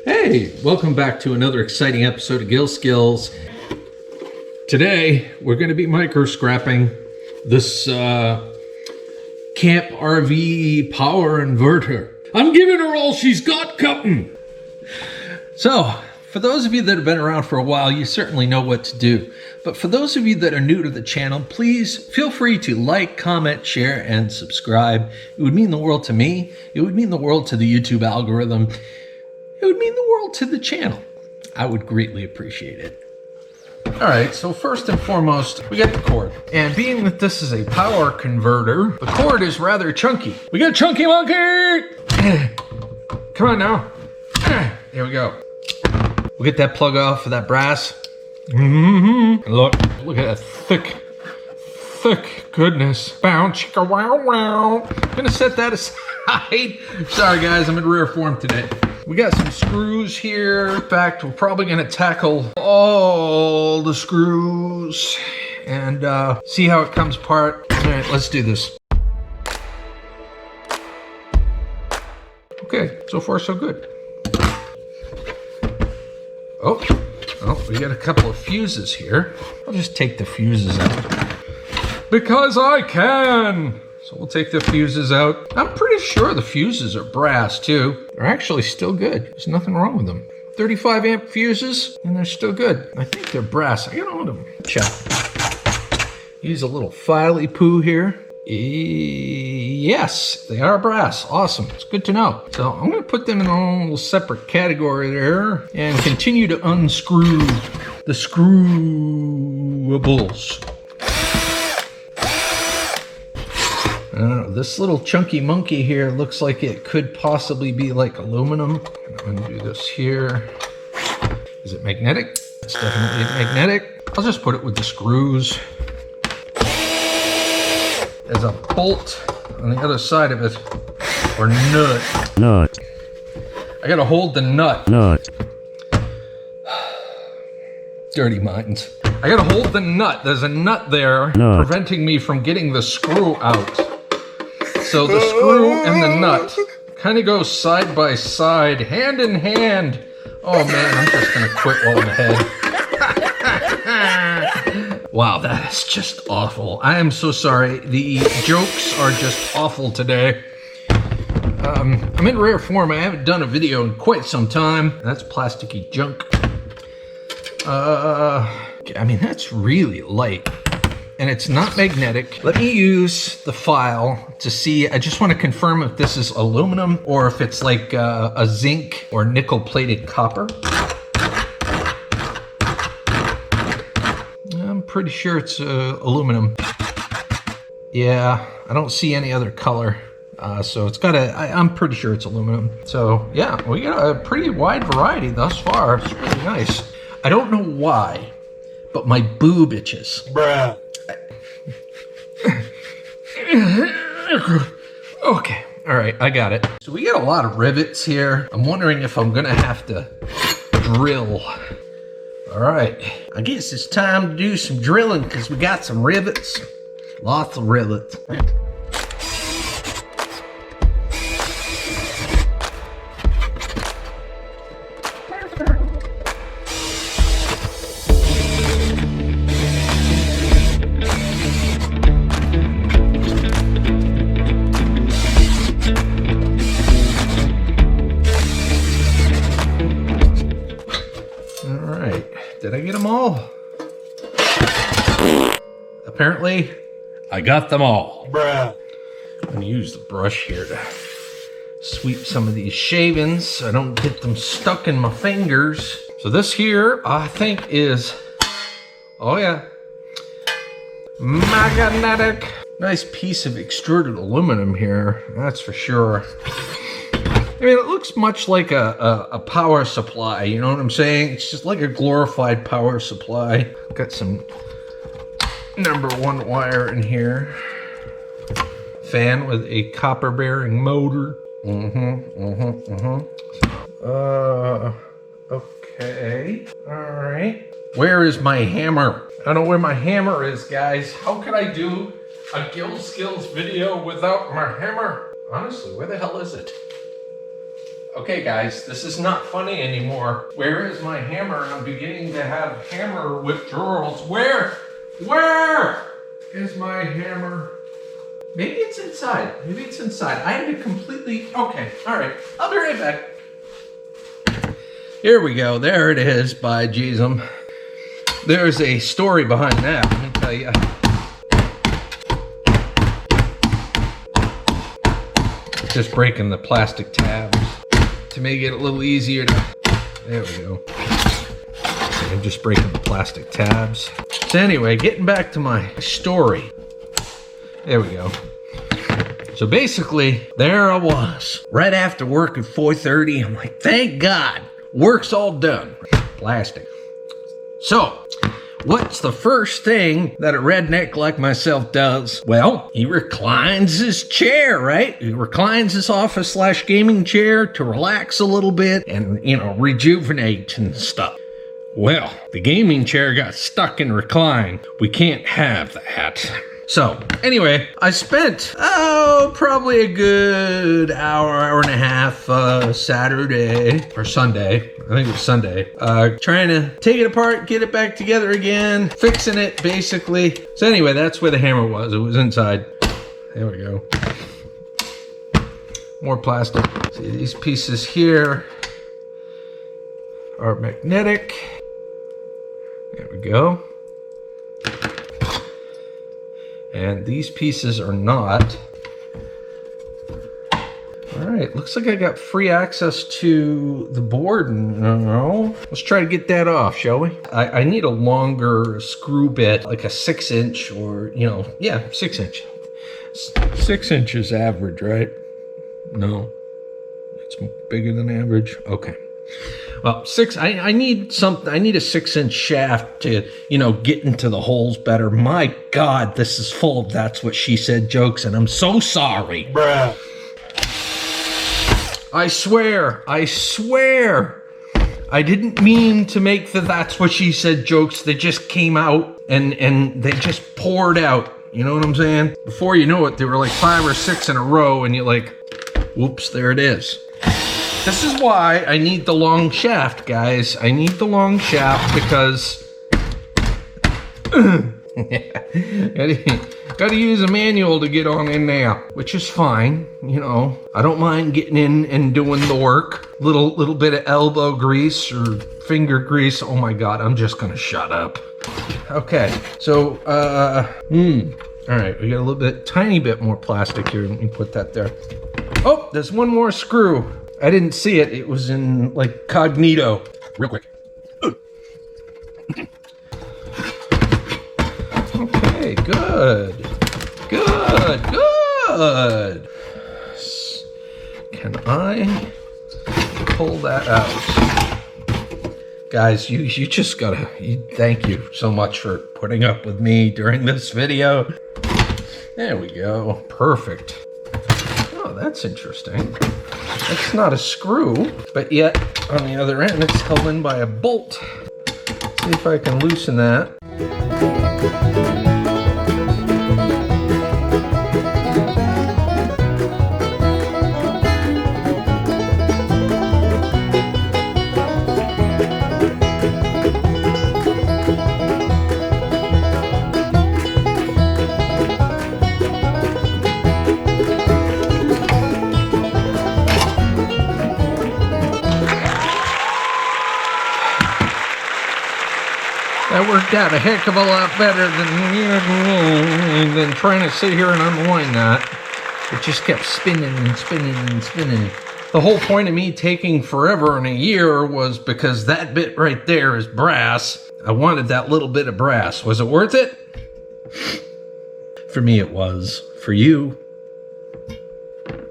Hey, welcome back to another exciting episode of Gil Skillz. Today, we're going to be micro-scrapping this camp RV power inverter. I'm giving her all she's got, Captain. So, for those of you that have been around for a while, you certainly know what to do. But for those of you that are new to the channel, please feel free to like, comment, share, and subscribe. It would mean the world to me. It would mean the world to the YouTube algorithm. It would mean the world to the channel. I would greatly appreciate it. All right, so first and foremost, we got the cord. And being that this is a power converter, the cord is rather chunky. We got Chunky Monkey! Come on now. Here we go. We'll get that plug off of that brass. Look at that thick goodness. Bow, chicka, wow, wow. I'm gonna set that aside. Sorry guys, I'm in rare form today. We got some screws here. In fact, we're probably gonna tackle all the screws and see how it comes apart. All right, let's do this. Okay, so far so good. Oh, we got a couple of fuses here. I'll just take the fuses out. Because I can! So we'll take the fuses out. I'm pretty sure the fuses are brass too. They're actually still good. There's nothing wrong with them. 35 amp fuses, and they're still good. I think they're brass. I gotta own them. Check. Use a little filey poo here. Yes, they are brass. Awesome. It's good to know. So I'm going to put them in a little separate category there and continue to unscrew the screwables. This little chunky monkey here looks like it could possibly be like aluminum. I'm going to do this here. Is it magnetic? It's definitely magnetic. I'll just put it with the screws. There's a bolt on the other side of it, or nut. Nut. I gotta hold the nut. Nut. Dirty minds. I gotta hold the nut. There's a nut there preventing me from getting the screw out. So the screw and the nut kind of go side by side, hand in hand. Oh man, I'm just gonna quit while I'm ahead. Wow, that is just awful. I am so sorry. The jokes are just awful today. I'm in rare form. I haven't done a video in quite some time. That's plasticky junk. I mean, that's really light. And it's not magnetic. Let me use the file to see. I just want to confirm if this is aluminum or if it's like a zinc or nickel plated copper. I'm pretty sure it's aluminum. Yeah, I don't see any other color. So it's got I'm pretty sure it's aluminum. So yeah, we got a pretty wide variety thus far. It's really nice. I don't know why, but my boob itches. Bruh. Okay, all right, I got it. So we got a lot of rivets here. I'm wondering if I'm gonna have to drill. All right, I guess it's time to do some drilling because we got some rivets. Lots of rivets. Did I get them all? Apparently, I got them all. Bruh. I'm gonna use the brush here to sweep some of these shavings so I don't get them stuck in my fingers. So this here, I think is, oh yeah, magnetic. Nice piece of extruded aluminum here, that's for sure. I mean, it looks much like a power supply, you know what I'm saying? It's just like a glorified power supply. Got some #1 wire in here. Fan with a copper bearing motor. Okay, all right. Where is my hammer? I don't know where my hammer is, guys. How could I do a Gil Skillz video without my hammer? Honestly, where the hell is it? Okay guys, this is not funny anymore. Where is my hammer? I'm beginning to have hammer withdrawals. Where is my hammer? Maybe it's inside. Maybe it's inside. I had to completely, okay, all right. I'll be right back. Here we go. There it is by Jesus. There's a story behind that, let me tell you. Just breaking the plastic tabs to make it a little easier to, there we go. I'm just breaking the plastic tabs. So anyway, getting back to my story. There we go. So basically, there I was. Right after work at 4:30, I'm like, thank God, work's all done. Plastic. So, what's the first thing that a redneck like myself does? Well, he reclines his chair, right? He reclines his office/gaming chair to relax a little bit and, rejuvenate and stuff. Well, the gaming chair got stuck in recline. We can't have that. So, anyway, I spent, probably a good hour and a half Saturday, or Sunday, I think it was Sunday, trying to take it apart, get it back together again, fixing it, basically. So anyway, that's where the hammer was. It was inside. There we go. More plastic. See, these pieces here are magnetic. There we go. And these pieces are not. All right, looks like I got free access to the board now. Let's try to get that off, shall we? I need a longer screw bit, like a 6-inch or, 6-inch. 6 inches average, right? No, it's bigger than average. Okay. Well, I need something. I need a 6-inch shaft to, get into the holes better. My God, this is full of "that's what she said" jokes, and I'm so sorry. Bruh. I swear, I didn't mean to make the "that's what she said" jokes. They just came out and they just poured out. You know what I'm saying? Before you know it, there were like 5 or 6 in a row, and you're like, whoops, there it is. This is why I need the long shaft, guys. I need the long shaft because gotta use a manual to get on in there, which is fine. I don't mind getting in and doing the work. Little bit of elbow grease or finger grease. Oh my God, I'm just gonna shut up. Okay, so all right, we got a little bit, tiny bit more plastic here. Let me put that there. Oh, there's one more screw. I didn't see it. It was in like cognito. Real quick. Okay, good. Can I pull that out? Guys, you just gotta, thank you so much for putting up with me during this video. There we go. Perfect. Oh, that's interesting. It's not a screw, but yet on the other end it's held in by a bolt. Let's see if I can loosen that. That worked out a heck of a lot better than trying to sit here and unwind that. It just kept spinning and spinning and spinning. The whole point of me taking forever and a year was because that bit right there is brass. I wanted that little bit of brass. Was it worth it? For me it was. For you?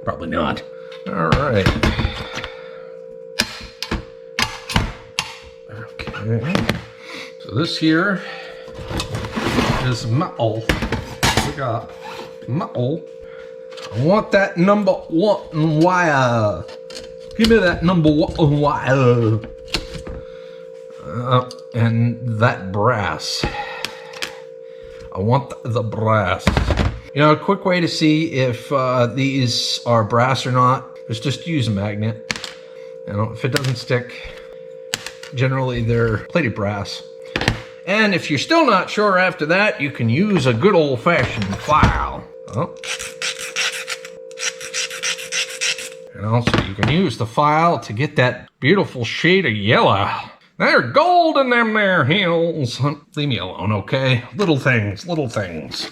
Probably not. All right. Okay. So this here is metal. We got metal. I want that number 1 wire. Give me that number 1 wire. And that brass. I want the brass. A quick way to see if these are brass or not is just use a magnet. You know, if it doesn't stick, generally they're plated brass. And if you're still not sure after that, you can use a good old-fashioned file. Oh. You know, so you can use the file to get that beautiful shade of yellow. They're gold in them there hills. Leave me alone, okay? Little things, little things.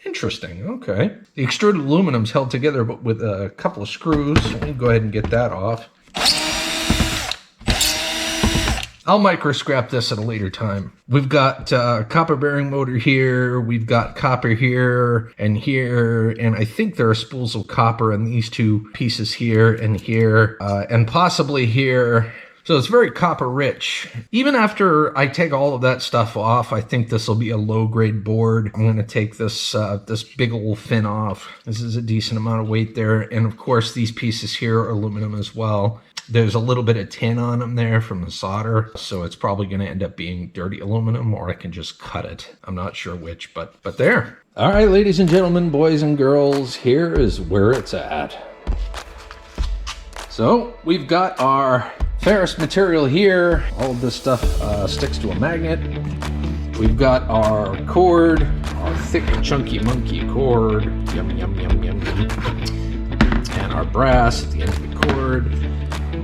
Interesting, okay. The extruded aluminum's held together but with a couple of screws. Let me go ahead and get that off. I'll micro-scrap this at a later time. We've got copper bearing motor here, we've got copper here, and I think there are spools of copper in these two pieces here, and possibly here. So it's very copper rich. Even after I take all of that stuff off, I think this will be a low-grade board. I'm going to take this this big old fin off. This is a decent amount of weight there, and of course these pieces here are aluminum as well. There's a little bit of tin on them there from the solder, so it's probably going to end up being dirty aluminum, or I can just cut it. I'm not sure which, but there. All right, ladies and gentlemen, boys and girls, here is where it's at. So we've got our ferrous material here. All of this stuff sticks to a magnet. We've got our cord, our thick, chunky monkey cord. Yum, yum, yum, yum, yum. And our brass at the end of the cord.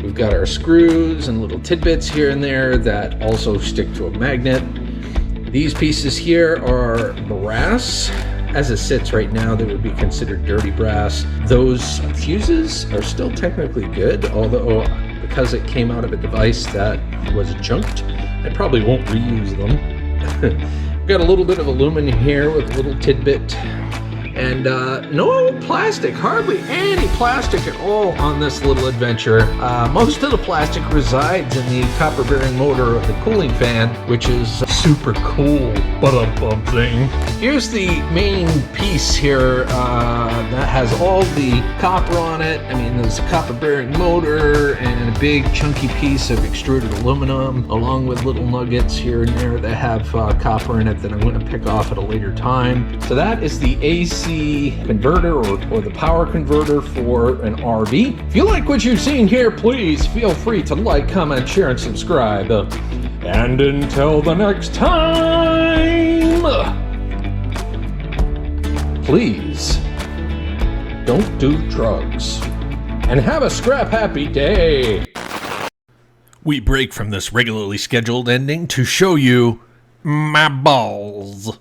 We've got our screws and little tidbits here and there that also stick to a magnet. These pieces here are brass. As it sits right now, they would be considered dirty brass. Those fuses are still technically good, although because it came out of a device that was junked, I probably won't reuse them. Got a little bit of aluminum here with a little tidbit. And no plastic, hardly any plastic at all on this little adventure. Most of the plastic resides in the copper bearing motor of the cooling fan, which is super cool. Thing. Here's the main piece here that has all the copper on it. I mean, there's a copper bearing motor and a big chunky piece of extruded aluminum, along with little nuggets here and there that have copper in it that I'm going to pick off at a later time. So that is the AC converter or the power converter for an RV. If you like what you've seen here, please feel free to like, comment, share, and subscribe. And until the next time, please don't do drugs and have a scrap happy day. We break from this regularly scheduled ending to show you my balls.